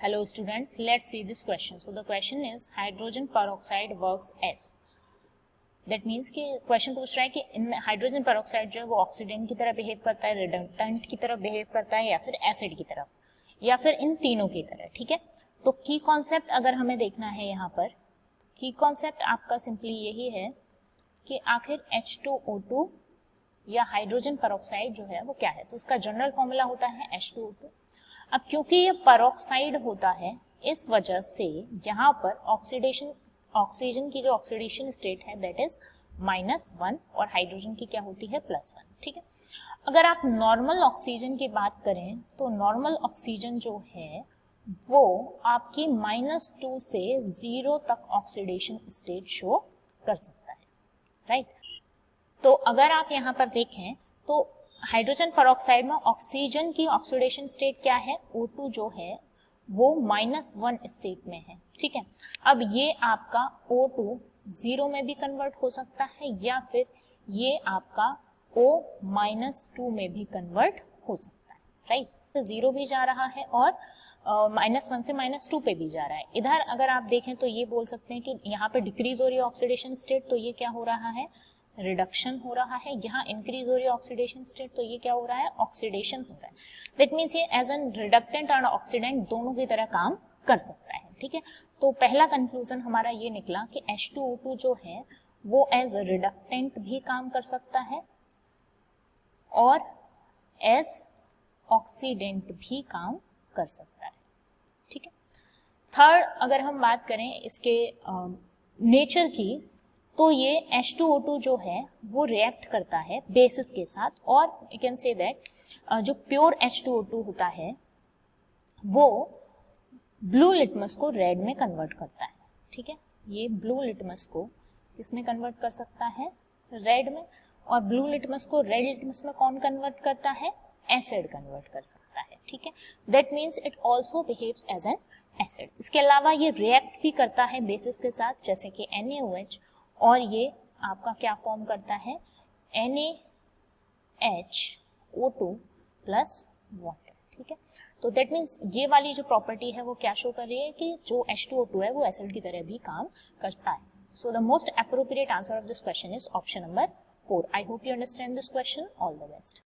Hello students, let's see this question. So the question is hydrogen peroxide works as. That means कि question पूछ रहा है कि इनमें हाइड्रोजन पेरोक्साइड जो है वो ऑक्सीडेंट की तरह बिहेव करता है, रिडक्टेंट की तरह बिहेव करता है, या फिर एसिड की तरफ, या फिर इन तीनों की तरह. ठीक है, तो की कॉन्सेप्ट अगर हमें देखना है यहाँ पर, की कॉन्सेप्ट आपका सिंपली यही है कि आखिर H2O2 या हाइड्रोजन पेरोक्साइड जो है वो क्या है. तो इसका जनरल फॉर्मूला होता है H2O2. अब क्योंकि ये पेरोक्साइड होता है, इस वजह से यहाँ पर ऑक्सीजन की जो ऑक्सीडेशन स्टेट है दैट इज -1 और हाइड्रोजन की क्या होती है +1. ठीक है, अगर आप नॉर्मल ऑक्सीजन की बात करें तो नॉर्मल ऑक्सीजन जो है वो आपकी -2 से 0 तक ऑक्सीडेशन स्टेट शो कर सकता है. राइट, तो अगर आप यहाँ पर देखें तो हाइड्रोजन पेरोक्साइड में ऑक्सीजन की ऑक्सीडेशन स्टेट क्या है, O2 जो है वो -1 स्टेट में है. ठीक है, अब ये आपका O2 0 में भी कन्वर्ट हो सकता है या फिर ये आपका O-2 में भी कन्वर्ट हो सकता है. राइट, तो 0 भी जा रहा है और -1 से -2 पे भी जा रहा है. इधर अगर आप देखें तो ये बोल सकते हैं कि यहाँ पे डिक्रीज हो रही है ऑक्सीडेशन स्टेट, तो ये क्या हो रहा है, रिडक्शन हो रहा है. यहाँ इंक्रीज हो रही है ऑक्सीडेशन स्टेट, तो ये क्या हो रहा है, ऑक्सीडेशन हो रहा है. दैट मींस ये एज एन रिडक्टेंट और ऑक्सीडेंट दोनों की तरह काम कर सकता है. ठीक है, तो पहला कंक्लूजन हमारा ये निकला कि H2O2 जो है वो एज रिडक्टेंट भी काम कर सकता है और एज ऑक्सीडेंट भी काम कर सकता है. ठीक है, थर्ड अगर हम बात करें इसके नेचर की, तो ये H2O2 जो है वो रिएक्ट करता है बेसिस के साथ, और यू कैन से दैट जो प्योर H2O2 होता है वो ब्लू लिटमस को रेड में कन्वर्ट करता है. ठीक है, ये ब्लू लिटमस को किसमें कन्वर्ट कर सकता है, रेड में. और ब्लू लिटमस को रेड लिटमस में कौन कन्वर्ट करता है, एसिड कन्वर्ट कर सकता है. ठीक है, that means it also behaves as an acid. इसके अलावा ये रिएक्ट भी करता है बेसिस के साथ, जैसे कि NaOH, और ये आपका क्या फॉर्म करता है, NaHO2 प्लस वाटर. ठीक है, तो दैट मीन्स ये वाली जो प्रॉपर्टी है वो क्या शो कर रही है कि जो H2O2 है वो एसिड की तरह भी काम करता है. So the most appropriate answer of this question is option number 4. I hope you understand this question. All the best.